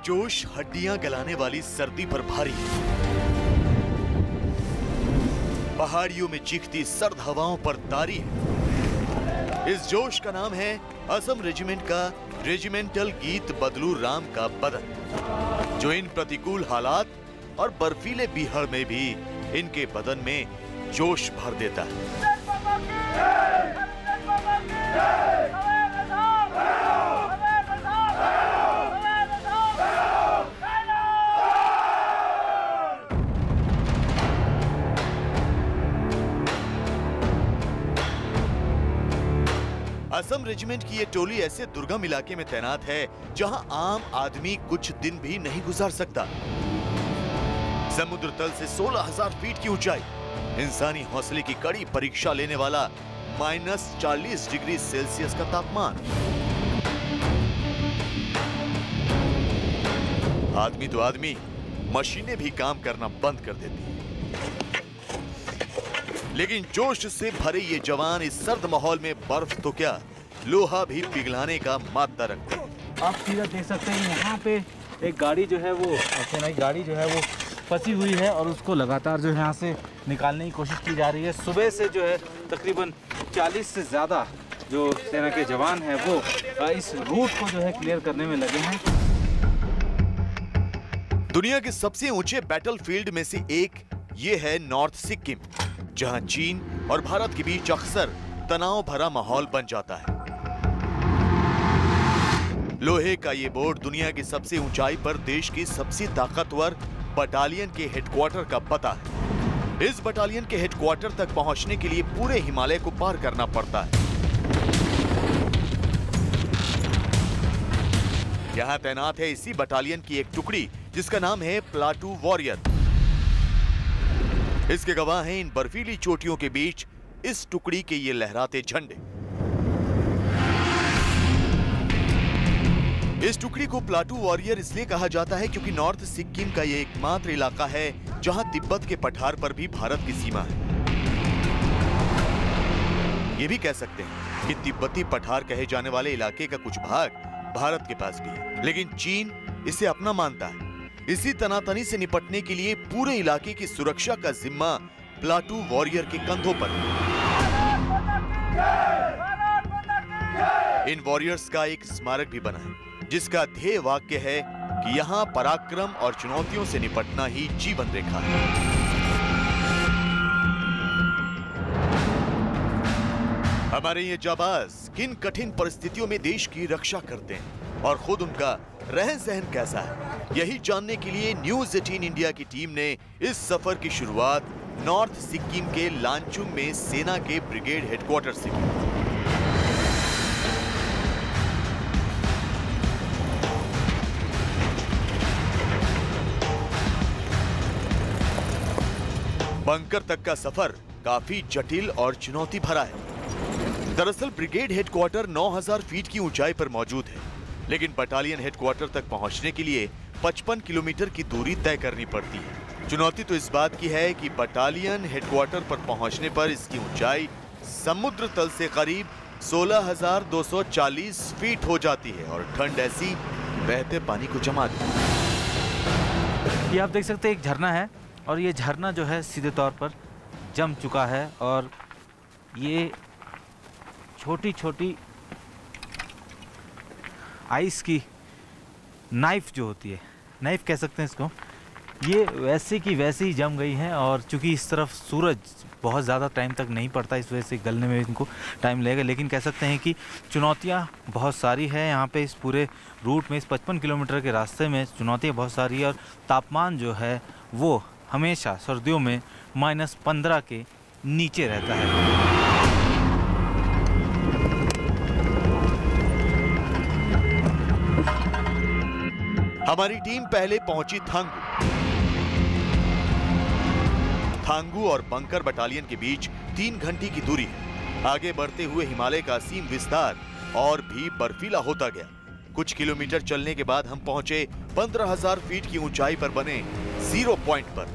जोश हड्डियां गलाने वाली सर्दी पर भारी, पहाड़ियों में चीखती सर्द हवाओं पर तारी है। इस जोश का नाम है असम रेजिमेंट का रेजिमेंटल गीत बदलू राम का बदन, जो इन प्रतिकूल हालात और बर्फीले बीहड़ में भी इनके बदन में जोश भर देता है। असम रेजिमेंट की ये टोली ऐसे दुर्गम इलाके में तैनात है जहां आम आदमी कुछ दिन भी नहीं गुजार सकता। समुद्र तल से 16,000 फीट की ऊंचाई, इंसानी हौसले की कड़ी परीक्षा लेने वाला -40 डिग्री सेल्सियस का तापमान। आदमी तो आदमी, मशीनें भी काम करना बंद कर देती हैं। लेकिन जोश से भरे ये जवान इस सर्द माहौल में बर्फ तो क्या, लोहा भी पिघलाने का मादा रखते हैं। आप सीधा देख सकते हैं यहाँ पे एक गाड़ी जो है वो गाड़ी जो है वो फंसी हुई है और उसको लगातार जो है यहाँ से निकालने की कोशिश की जा रही है। सुबह से जो है तकरीबन 40 से ज़्यादा जो सेना के जवान हैं वो इस रूट को जो है क्लियर करने में लगे हैं। दुनिया के सबसे ऊंचे बैटलफील्ड में से एक ये है नॉर्थ सिक्किम, जहां चीन और भारत के बीच अक्सर तनाव भरा माहौल बन जाता है। लोहे का ये बोर्ड दुनिया की सबसे ऊंचाई पर देश की सबसे ताकतवर बटालियन के हेडक्वार्टर का पता है। इस बटालियन के हेडक्वार्टर तक पहुंचने के लिए पूरे हिमालय को पार करना पड़ता है। यहां तैनात है इसी बटालियन की एक टुकड़ी जिसका नाम है प्लाटू वॉरियर। इसके गवाह हैं इन बर्फीली चोटियों के बीच इस टुकड़ी के ये लहराते झंडे। इस टुकड़ी को प्लाटू वॉरियर इसलिए कहा जाता है क्योंकि नॉर्थ सिक्किम का ये एकमात्र इलाका है जहां तिब्बत के पठार पर भी भारत की सीमा है। ये भी कह सकते हैं कि तिब्बती पठार कहे जाने वाले इलाके का कुछ भाग भारत के पास भी है, लेकिन चीन इसे अपना मानता है। इसी तनातनी से निपटने के लिए पूरे इलाके की सुरक्षा का जिम्मा प्लाटू वॉरियर के कंधों पर है। इन वॉरियर्स का एक स्मारक भी बना है जिसका ध्येय वाक्य है कि यहाँ पराक्रम और चुनौतियों से निपटना ही जीवन रेखा है। हमारे ये जाबाज किन कठिन परिस्थितियों में देश की रक्षा करते हैं और खुद उनका रहन सहन कैसा है, यही जानने के लिए न्यूज़ 18 इंडिया की टीम ने इस सफर की शुरुआत नॉर्थ सिक्किम के लांचुंग में सेना के ब्रिगेड हेडक्वार्टर से की। बंकर तक का सफर काफी जटिल और चुनौती भरा है। दरअसल ब्रिगेड हेडक्वार्टर 9,000 फीट की ऊंचाई पर मौजूद है, लेकिन बटालियन हेडक्वार्टर तक पहुंचने के लिए 55 किलोमीटर की दूरी तय करनी पड़ती है। चुनौती तो इस बात की है कि बटालियन हेडक्वार्टर पर पहुंचने पर इसकी ऊंचाई समुद्र तल से करीब 16,240 फीट हो जाती है और ठंड ऐसी बहते पानी को जमा देती है। ये आप देख सकते हैं एक झरना है और ये झरना जो है सीधे तौर पर जम चुका है और ये छोटी छोटी आइस की नाइफ जो होती है, नाइफ कह सकते हैं इसको, ये वैसे की वैसे ही जम गई हैं। और चूंकि इस तरफ सूरज बहुत ज़्यादा टाइम तक नहीं पड़ता, इस वजह से गलने में इनको टाइम लगेगा। लेकिन कह सकते हैं कि चुनौतियाँ बहुत सारी है यहाँ पे। इस पूरे रूट में, इस 55 किलोमीटर के रास्ते में चुनौतियाँ बहुत सारी है और तापमान जो है वो हमेशा सर्दियों में -15 के नीचे रहता है। हमारी टीम पहले पहुंची थांगू और बंकर बटालियन के बीच 3 घंटे की दूरी है। आगे बढ़ते हुए हिमालय का असीम विस्तार और भी बर्फीला होता गया। कुछ किलोमीटर चलने के बाद हम पहुंचे 15,000 फीट की ऊंचाई पर बने जीरो पॉइंट पर।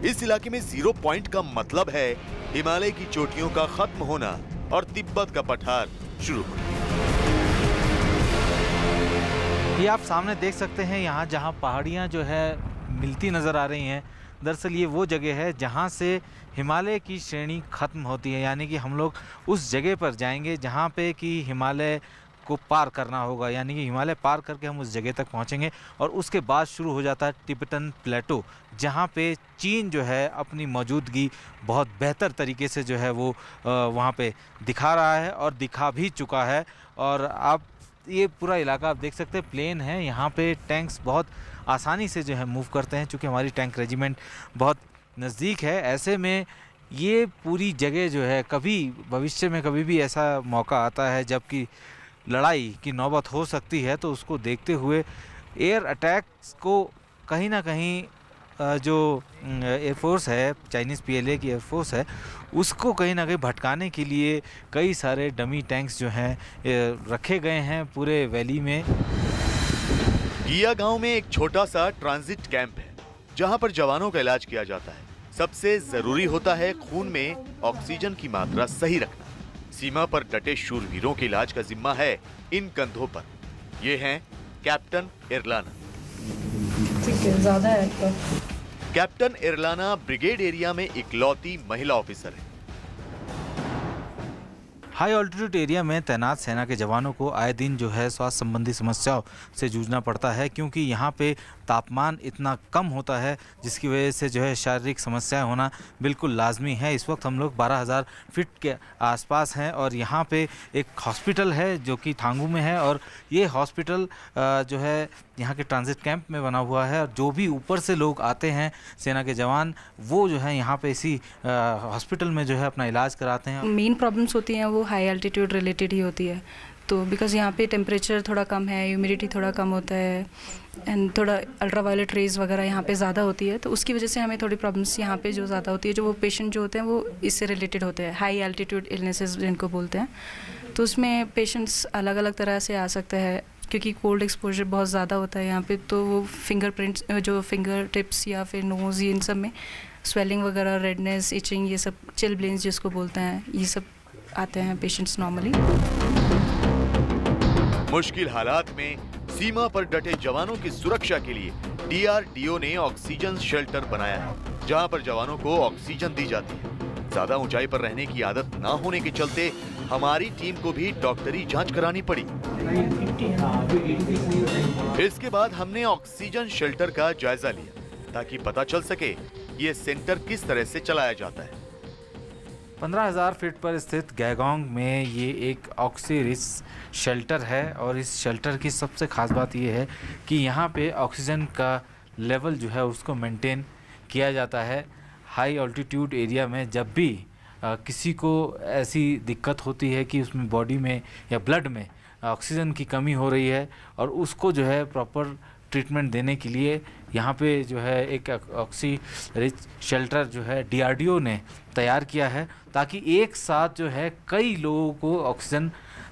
इस इलाके में जीरो पॉइंट का मतलब है हिमालय की चोटियों का खत्म होना और तिब्बत का पठार शुरू होना। ये आप सामने देख सकते हैं, यहाँ जहाँ पहाड़ियाँ जो है मिलती नज़र आ रही हैं, दरअसल ये वो जगह है जहाँ से हिमालय की श्रेणी ख़त्म होती है। यानी कि हम लोग उस जगह पर जाएंगे जहाँ पे कि हिमालय को पार करना होगा, यानी कि हिमालय पार करके हम उस जगह तक पहुँचेंगे और उसके बाद शुरू हो जाता है तिब्बतन प्लेटो, जहाँ पे चीन जो है अपनी मौजूदगी बहुत बेहतर तरीके से जो है वो वहाँ पे दिखा रहा है और दिखा भी चुका है। और आप ये पूरा इलाका आप देख सकते हैं, प्लेन है, यहाँ पे टैंक्स बहुत आसानी से जो है मूव करते हैं, चूँकि हमारी टैंक रेजिमेंट बहुत नज़दीक है। ऐसे में ये पूरी जगह जो है, कभी भविष्य में कभी भी ऐसा मौका आता है जबकि लड़ाई की नौबत हो सकती है, तो उसको देखते हुए एयर अटैक्स को कहीं ना कहीं जो एयरफोर्स है, चाइनीज़ PLA की एयरफोर्स है, उसको कहीं ना कहीं भटकाने के लिए कई सारे डमी टैंक्स जो हैं रखे गए हैं पूरे वैली में। गिया गांव में एक छोटा सा ट्रांजिट कैंप है जहां पर जवानों का इलाज किया जाता है। सबसे जरूरी होता है खून में ऑक्सीजन की मात्रा सही रखना। सीमा पर डटे शूरवीरों के इलाज का जिम्मा है इन कंधों पर। ये हैं कैप्टन इरलाना। ठीक है, ज्यादा है तो। कैप्टन इरलाना ब्रिगेड एरिया में इकलौती महिला ऑफिसर है। हाई ऑल्टीट्यूड एरिया में तैनात सेना के जवानों को आए दिन जो है स्वास्थ्य संबंधी समस्याओं से जूझना पड़ता है, क्योंकि यहाँ पे तापमान इतना कम होता है जिसकी वजह से जो है शारीरिक समस्याएं होना बिल्कुल लाजमी है। इस वक्त हम लोग 12,000 फीट के आसपास हैं और यहाँ पे एक हॉस्पिटल है जो कि थांगू में है, और ये हॉस्पिटल जो है यहाँ के ट्रांजिट कैंप में बना हुआ है। और जो भी ऊपर से लोग आते हैं सेना के जवान, वो जो है यहाँ पे इसी हॉस्पिटल में जो है अपना इलाज कराते हैं। मेन प्रॉब्लम्स होती हैं वो हाई एल्टीट्यूड रिलेटेड ही होती है, तो बिकॉज़ यहाँ पे टेम्परेचर थोड़ा कम है, ह्यूमिडिटी थोड़ा कम होता है, एंड थोड़ा अल्ट्रावायलेट रेज वगैरह यहाँ पे ज़्यादा होती है, तो उसकी वजह से हमें थोड़ी प्रॉब्लम्स यहाँ पे जो ज़्यादा होती है, जो वो पेशेंट जो होते हैं वो इससे रिलेटेड होते हैं, हाई एल्टीट्यूड इलनेसेस जिनको बोलते हैं। तो उसमें पेशेंट्स अलग अलग तरह से आ सकते हैं, क्योंकि कोल्ड एक्सपोजर बहुत ज़्यादा होता है यहाँ पे, तो वो फिंगरप्रिंट्स, जो फिंगर टिप्स या फिर नोज़, इन सब में स्वेलिंग वगैरह, रेडनेस, इचिंग, ये सब चिलब्लेन्स जिसको बोलते हैं, ये सब आते हैं पेशेंट्स नॉर्मली। मुश्किल हालात में सीमा पर डटे जवानों की सुरक्षा के लिए DRDO ने ऑक्सीजन शेल्टर बनाया है, जहां पर जवानों को ऑक्सीजन दी जाती है। ज्यादा ऊंचाई पर रहने की आदत ना होने के चलते हमारी टीम को भी डॉक्टरी जांच करानी पड़ी। इसके बाद हमने ऑक्सीजन शेल्टर का जायजा लिया ताकि पता चल सके ये सेंटर किस तरह से चलाया जाता है। 15,000 फीट पर स्थित गैगोंग में ये एक ऑक्सी रिच शेल्टर है, और इस शेल्टर की सबसे ख़ास बात ये है कि यहाँ पे ऑक्सीजन का लेवल जो है उसको मेंटेन किया जाता है। हाई ऑल्टीट्यूड एरिया में जब भी किसी को ऐसी दिक्कत होती है कि उसमें बॉडी में या ब्लड में ऑक्सीजन की कमी हो रही है, और उसको जो है प्रॉपर ट्रीटमेंट देने के लिए यहाँ पे जो है एक ऑक्सी रिच शेल्टर जो है DRDO ने तैयार किया है, ताकि एक साथ जो है कई लोगों को ऑक्सीजन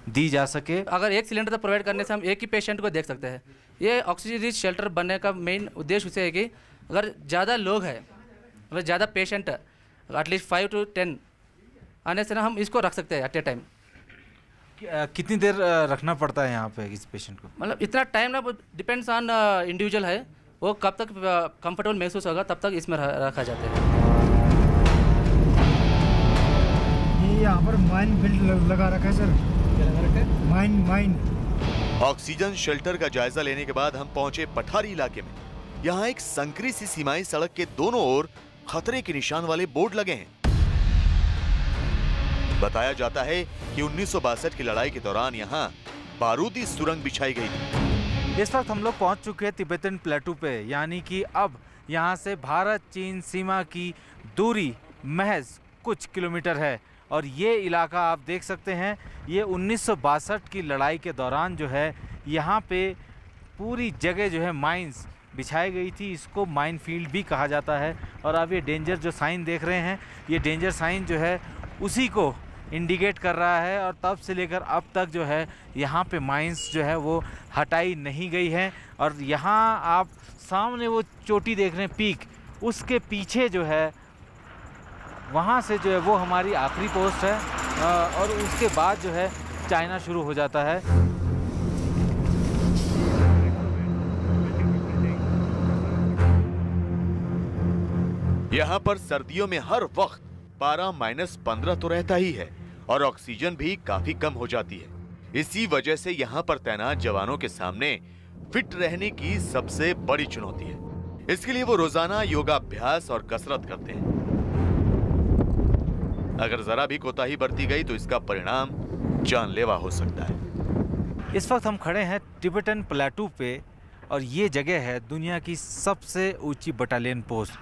दी जा सके। अगर एक सिलेंडर प्रोवाइड करने से हम एक ही पेशेंट को देख सकते हैं। ये ऑक्सीजन रिच शेल्टर बनने का मेन उद्देश्य उसे है कि अगर ज़्यादा लोग हैं, अगर ज़्यादा पेशेंट एटलीस्ट 5 to 10 आने से ना हम इसको रख सकते हैं एट ए टाइम। कितनी देर रखना पड़ता है यहाँ पे इस पेशेंट को? मतलब इतना टाइम ना डिपेंड्स ऑन इंडिविजुअल है, वो कब तक कंफर्टेबल महसूस होगा तब तक इसमें रखा जाता है। ये यहाँ पर माइन बिल्ड लगा रखा है सर। क्या लगा रखा है? माइन। ऑक्सीजन शेल्टर का जायजा लेने के बाद हम पहुंचे पठारी इलाके में। यहाँ एक संकरी सी सीमाई सड़क के दोनों ओर खतरे के निशान वाले बोर्ड लगे हैं। बताया जाता है कि 1962 की लड़ाई के दौरान यहाँ बारूदी सुरंग बिछाई गई थी। इस वक्त हम लोग पहुंच चुके हैं तिब्बतन प्लेटू पे, यानी कि अब यहाँ से भारत चीन सीमा की दूरी महज कुछ किलोमीटर है। और ये इलाका आप देख सकते हैं, ये 1962 की लड़ाई के दौरान जो है यहाँ पे पूरी जगह जो है माइंस बिछाई गई थी। इसको माइन फील्ड भी कहा जाता है। और अब ये डेंजर जो साइन देख रहे हैं, ये डेंजर साइन जो है उसी को इंडिकेट कर रहा है। और तब से लेकर अब तक जो है यहाँ पे माइंस जो है वो हटाई नहीं गई है। और यहाँ आप सामने वो चोटी देख रहे हैं, पीक, उसके पीछे जो है वहाँ से जो है वो हमारी आखिरी पोस्ट है। और उसके बाद जो है चाइना शुरू हो जाता है। यहाँ पर सर्दियों में हर वक्त पारा -15 तो रहता ही है और ऑक्सीजन भी काफी कम हो जाती है। इसी वजह से यहाँ पर तैनात जवानों के सामने फिट रहने की सबसे बड़ी चुनौती है। इसके लिए वो रोजाना योगाभ्यास और कसरत करते हैं। अगर जरा भी कोताही बरती गई तो इसका परिणाम जानलेवा हो सकता है। इस वक्त हम खड़े हैं टिबेटन प्लेटू पे और ये जगह है दुनिया की सबसे ऊंची बटालियन पोस्ट।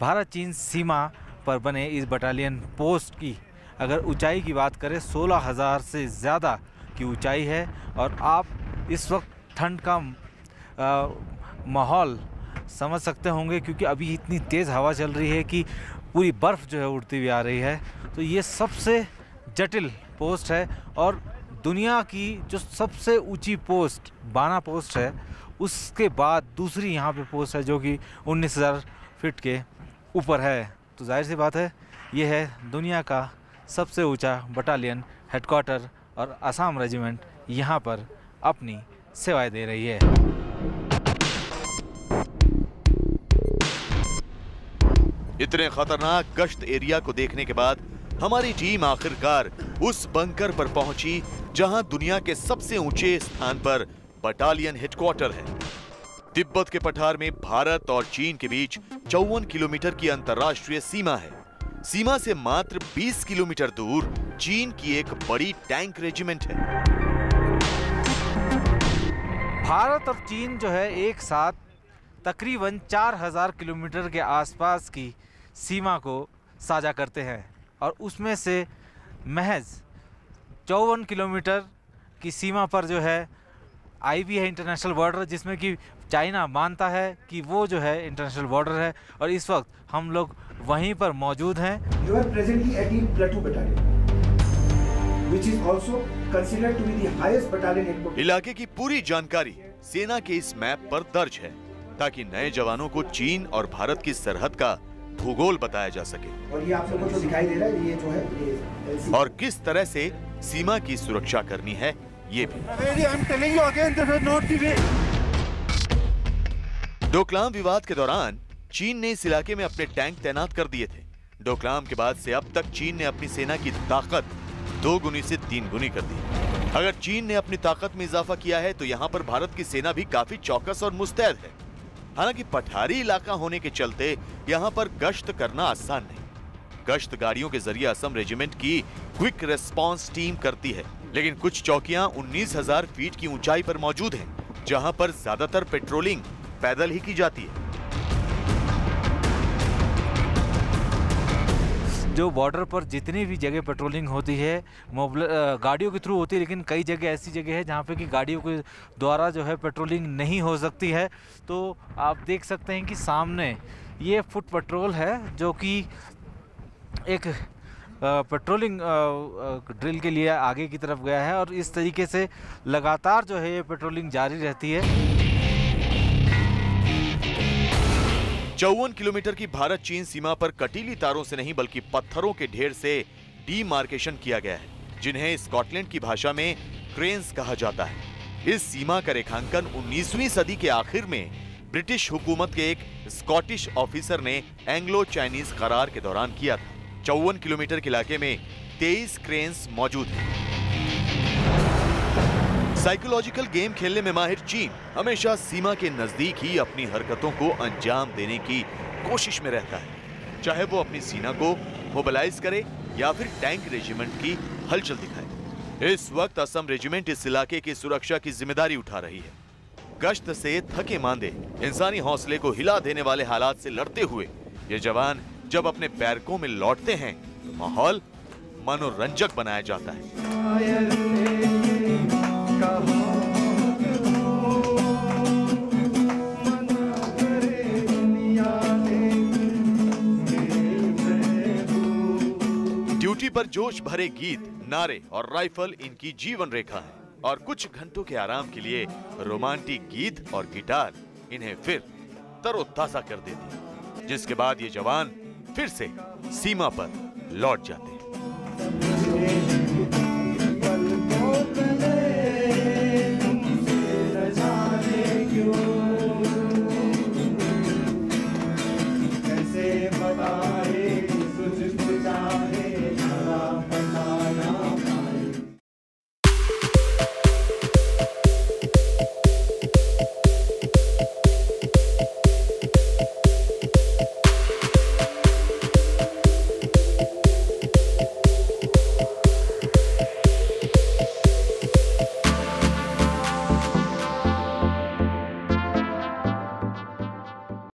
भारत चीन सीमा पर बने इस बटालियन पोस्ट की अगर ऊंचाई की बात करें 16,000 से ज़्यादा की ऊंचाई है और आप इस वक्त ठंड का माहौल समझ सकते होंगे क्योंकि अभी इतनी तेज़ हवा चल रही है कि पूरी बर्फ़ जो है उड़ती हुई आ रही है। तो ये सबसे जटिल पोस्ट है और दुनिया की जो सबसे ऊंची पोस्ट बाना पोस्ट है उसके बाद दूसरी यहाँ पे पोस्ट है जो कि 19,000 फीट के ऊपर है। तो जाहिर सी बात है ये है दुनिया का सबसे ऊंचा बटालियन हेडक्वार्टर और असम रेजिमेंट यहाँ पर अपनी सेवाएं दे रही है। इतने खतरनाक गश्त एरिया को देखने के बाद हमारी टीम आखिरकार उस बंकर पर पहुंची जहां दुनिया के सबसे ऊंचे स्थान पर बटालियन हेडक्वार्टर है। तिब्बत के पठार में भारत और चीन के बीच 54 किलोमीटर की अंतर्राष्ट्रीय सीमा है। सीमा से मात्र 20 किलोमीटर दूर चीन की एक बड़ी टैंक रेजिमेंट है। भारत और चीन जो है एक साथ तकरीबन 4,000 किलोमीटर के आसपास की सीमा को साझा करते हैं और उसमें से महज 54 किलोमीटर की सीमा पर जो है आईबी है इंटरनेशनल बॉर्डर, जिसमें कि चाइना मानता है कि वो जो है इंटरनेशनल बॉर्डर है और इस वक्त हम लोग वहीं पर मौजूद हैं। You are presently at the Plateau Battalion, which is also considered to be the highest battalion headquarters. इलाके की पूरी जानकारी सेना के इस मैप पर दर्ज है ताकि नए जवानों को चीन और भारत की सरहद का भूगोल बताया जा सके और ये आप लोगों को जो दिखाई दे रहा है ये जो है ये LC और किस तरह से सीमा की सुरक्षा करनी है ये भी। डोकलाम विवाद के दौरान चीन ने इस इलाके में अपने टैंक तैनात कर दिए थे। डोकलाम के बाद से अब तक चीन ने अपनी सेना की ताकत 2 गुनी से 3 गुनी कर दी। अगर चीन ने अपनी ताकत में इजाफा किया है तो यहाँ पर भारत की सेना भी काफी चौकस और मुस्तैद है। हालांकि पठारी इलाका होने के चलते यहाँ पर गश्त करना आसान नहीं। गश्त गाड़ियों के जरिए असम रेजिमेंट की क्विक रेस्पॉन्स टीम करती है, लेकिन कुछ चौकियां 19,000 फीट की ऊंचाई पर मौजूद हैं, जहां पर ज्यादातर पेट्रोलिंग पैदल ही की जाती है। जो बॉर्डर पर जितनी भी जगह पेट्रोलिंग होती है गाड़ियों के थ्रू होती है, लेकिन कई जगह ऐसी जगह है जहाँ पे कि गाड़ियों के द्वारा जो है पेट्रोलिंग नहीं हो सकती है। तो आप देख सकते हैं कि सामने ये फुट पेट्रोल है जो कि एक पेट्रोलिंग ड्रिल के लिए आगे की तरफ गया है और इस तरीके से लगातार जो है ये पेट्रोलिंग जारी रहती है। 54 किलोमीटर की भारत चीन सीमा पर कटीली तारों से नहीं बल्कि पत्थरों के ढेर से डीमार्केशन किया गया है, जिन्हें स्कॉटलैंड की भाषा में क्रेन्स कहा जाता है। इस सीमा का रेखांकन 19वीं सदी के आखिर में ब्रिटिश हुकूमत के एक स्कॉटिश ऑफिसर ने एंग्लो चाइनीज करार के दौरान किया था। 54 किलोमीटर के इलाके में 23 क्रेन्स मौजूद हैं। साइकोलॉजिकल गेम खेलने में माहिर चीन हमेशा सीमा के नजदीक ही अपनी हरकतों को अंजाम देने की कोशिश में रहता है, चाहे वो अपनी सेना को मोबिलाइज करे या फिर टैंक रेजिमेंट की हलचल दिखाए। इस वक्त असम रेजिमेंट इस इलाके की सुरक्षा की जिम्मेदारी उठा रही है। गश्त से थके मांदे इंसानी हौसले को हिला देने वाले हालात से लड़ते हुए ये जवान जब अपने बैरकों में लौटते हैं तो माहौल मनोरंजक बनाया जाता है। ड्यूटी पर जोश भरे गीत, नारे और राइफल इनकी जीवन रेखा है और कुछ घंटों के आराम के लिए रोमांटिक गीत और गिटार इन्हें फिर तरोताजा कर देती है, जिसके बाद ये जवान फिर से सीमा पर लौट जाते हैं।